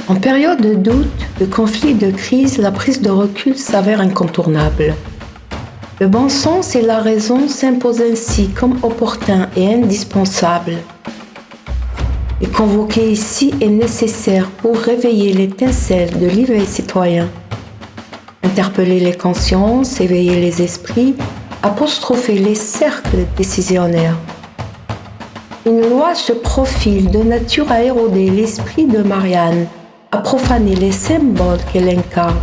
En période de doute, de conflit, de crise, la prise de recul s'avère incontournable. Le bon sens et la raison s'imposent ainsi comme opportuns et indispensables. Et convoquer ici est nécessaire pour réveiller l'étincelle de l'éveil citoyen, interpeller les consciences, éveiller les esprits, apostropher les cercles décisionnaires. Une loi se profile de nature à éroder l'esprit de Marianne, à profaner les symboles qu'elle incarne.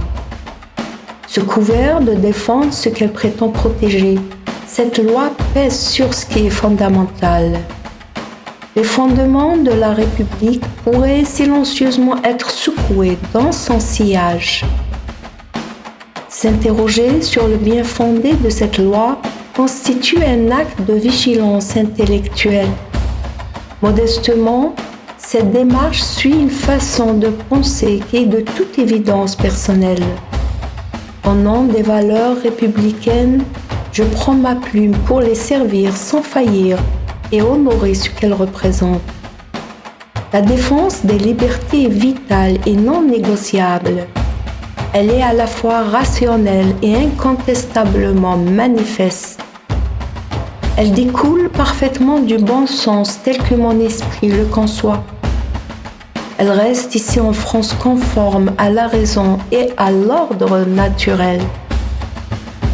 Sous couvert de défendre ce qu'elle prétend protéger, cette loi pèse sur ce qui est fondamental. Les fondements de la République pourraient silencieusement être secoués dans son sillage. S'interroger sur le bien fondé de cette loi constitue un acte de vigilance intellectuelle. Modestement, cette démarche suit une façon de penser qui est de toute évidence personnelle. Au nom des valeurs républicaines, je prends ma plume pour les servir sans faillir et honorer ce qu'elles représentent. La défense des libertés est vitale et non négociable. Elle est à la fois rationnelle et incontestablement manifeste. Elle découle parfaitement du bon sens tel que mon esprit le conçoit. Elle reste ici en France conforme à la raison et à l'ordre naturel.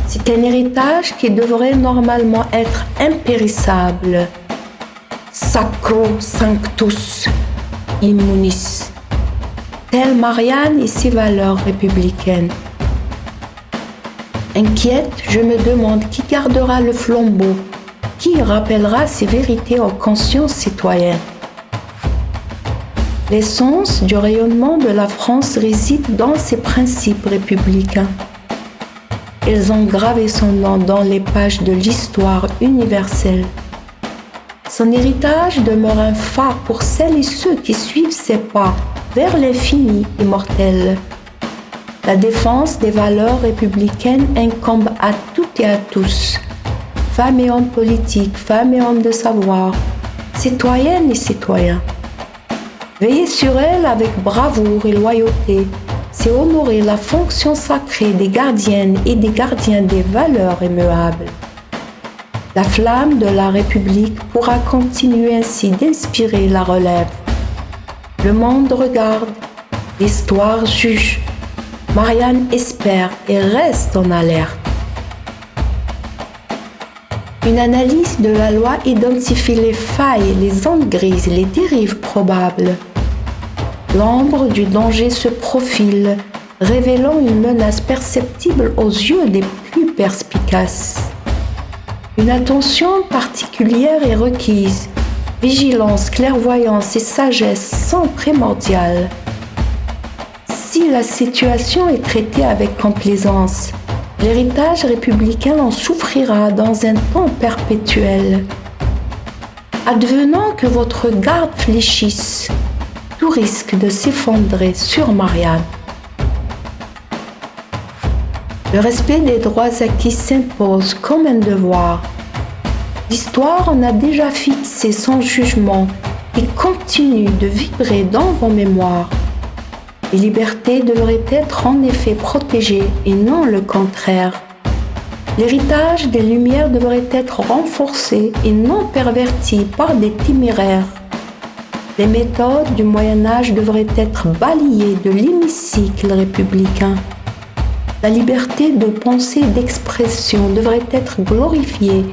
C'est un héritage qui devrait normalement être impérissable. Sacro sanctus immunis. Telle Marianne et ses valeurs républicaines. Inquiète, je me demande qui gardera le flambeau, qui rappellera ces vérités aux consciences citoyennes. L'essence du rayonnement de la France réside dans ses principes républicains. Ils ont gravé son nom dans les pages de l'histoire universelle. Son héritage demeure un phare pour celles et ceux qui suivent ses pas vers l'infini immortel. La défense des valeurs républicaines incombe à toutes et à tous, femmes et hommes politiques, femmes et hommes de savoir, citoyennes et citoyens. Veiller sur elles avec bravoure et loyauté, c'est honorer la fonction sacrée des gardiennes et des gardiens des valeurs immuables. La flamme de la République pourra continuer ainsi d'inspirer la relève. Le monde regarde, l'histoire juge, Marianne espère et reste en alerte. Une analyse de la loi identifie les failles, les zones grises, les dérives probables. L'ombre du danger se profile, révélant une menace perceptible aux yeux des plus perspicaces. Une attention particulière est requise. Vigilance, clairvoyance et sagesse sont primordiales. Si la situation est traitée avec complaisance, l'héritage républicain en souffrira dans un temps perpétuel. Advenant que votre garde fléchisse, tout risque de s'effondrer sur Marianne. Le respect des droits acquis s'impose comme un devoir. L'histoire en a déjà fixé son jugement et continue de vibrer dans vos mémoires. Les libertés devraient être en effet protégées et non le contraire. L'héritage des Lumières devrait être renforcé et non perverti par des téméraires. Les méthodes du Moyen-Âge devraient être balayées de l'hémicycle républicain. La liberté de pensée et d'expression devrait être glorifiée,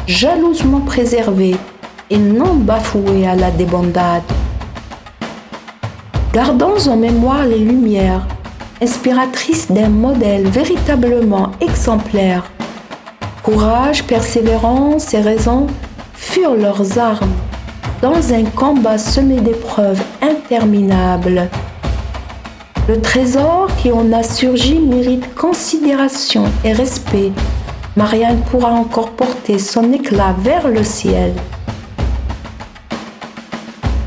jalousement préservée et non bafouée à la débandade. Gardons en mémoire les Lumières, inspiratrices d'un modèle véritablement exemplaire. Courage, persévérance et raison furent leurs armes dans un combat semé d'épreuves interminables. Le trésor qui en a surgi mérite considération et respect. Marianne pourra encore porter son éclat vers le ciel.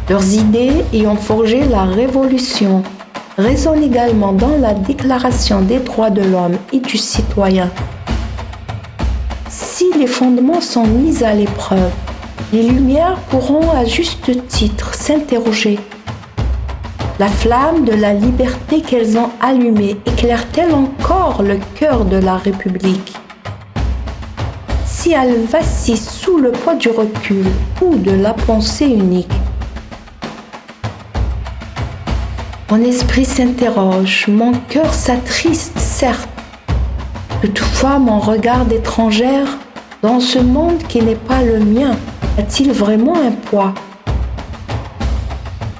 Leurs idées ayant forgé la Révolution résonnent également dans la Déclaration des droits de l'homme et du citoyen. Si les fondements sont mis à l'épreuve, les Lumières pourront à juste titre s'interroger. La flamme de la liberté qu'elles ont allumée éclaire-t-elle encore le cœur de la République? Si elle vacille sous le poids du recul ou de la pensée unique, mon esprit s'interroge, mon cœur s'attriste, certes. Toutefois, mon regard d'étrangère dans ce monde qui n'est pas le mien a-t-il vraiment un poids?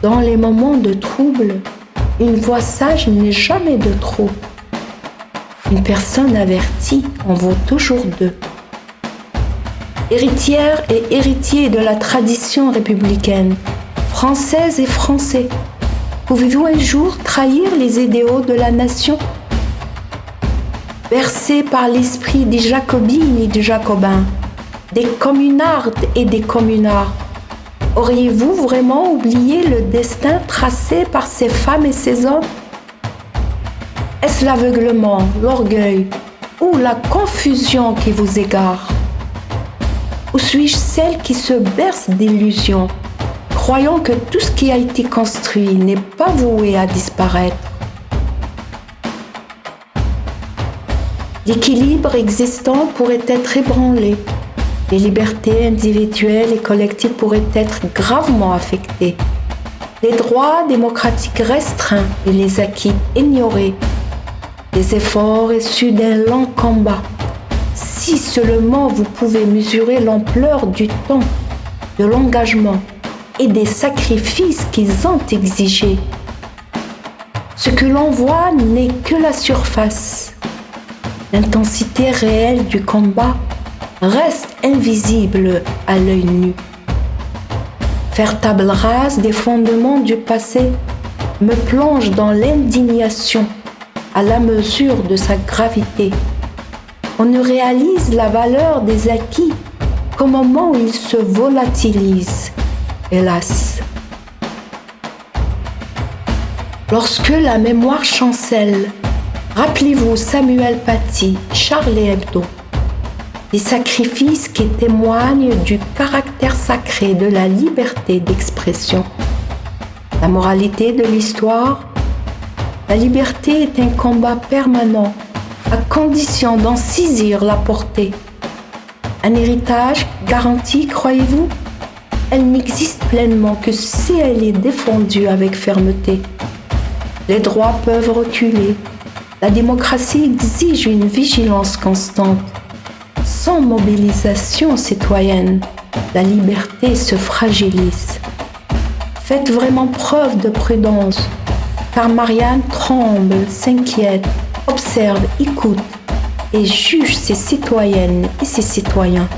Dans les moments de trouble, une voix sage n'est jamais de trop. Une personne avertie en vaut toujours deux. Héritière et héritier de la tradition républicaine, françaises et français, pouvez-vous un jour trahir les idéaux de la nation? Bercés par l'esprit des jacobines et des jacobins, des communardes et des communards, auriez-vous vraiment oublié le destin tracé par ces femmes et ces hommes? Est-ce l'aveuglement, l'orgueil ou la confusion qui vous égare? Ou suis-je celle qui se berce d'illusions, croyant que tout ce qui a été construit n'est pas voué à disparaître? L'équilibre existant pourrait être ébranlé. Les libertés individuelles et collectives pourraient être gravement affectées. Les droits démocratiques restreints et les acquis ignorés. Les efforts issus d'un long combat. Si seulement vous pouvez mesurer l'ampleur du temps, de l'engagement et des sacrifices qu'ils ont exigés. Ce que l'on voit n'est que la surface. L'intensité réelle du combat reste invisible à l'œil nu. Faire table rase des fondements du passé me plonge dans l'indignation à la mesure de sa gravité. On ne réalise la valeur des acquis qu'au moment où ils se volatilisent, hélas. Lorsque la mémoire chancelle, rappelez-vous Samuel Paty, Charlie Hebdo, des sacrifices qui témoignent du caractère sacré de la liberté d'expression. La moralité de l'histoire, la liberté est un combat permanent, à condition d'en saisir la portée. Un héritage garanti, croyez-vous? Elle n'existe pleinement que si elle est défendue avec fermeté. Les droits peuvent reculer. La démocratie exige une vigilance constante. Sans mobilisation citoyenne, la liberté se fragilise. Faites vraiment preuve de prudence, car Marianne tremble, s'inquiète, observe, écoute et juge ses citoyennes et ses citoyens.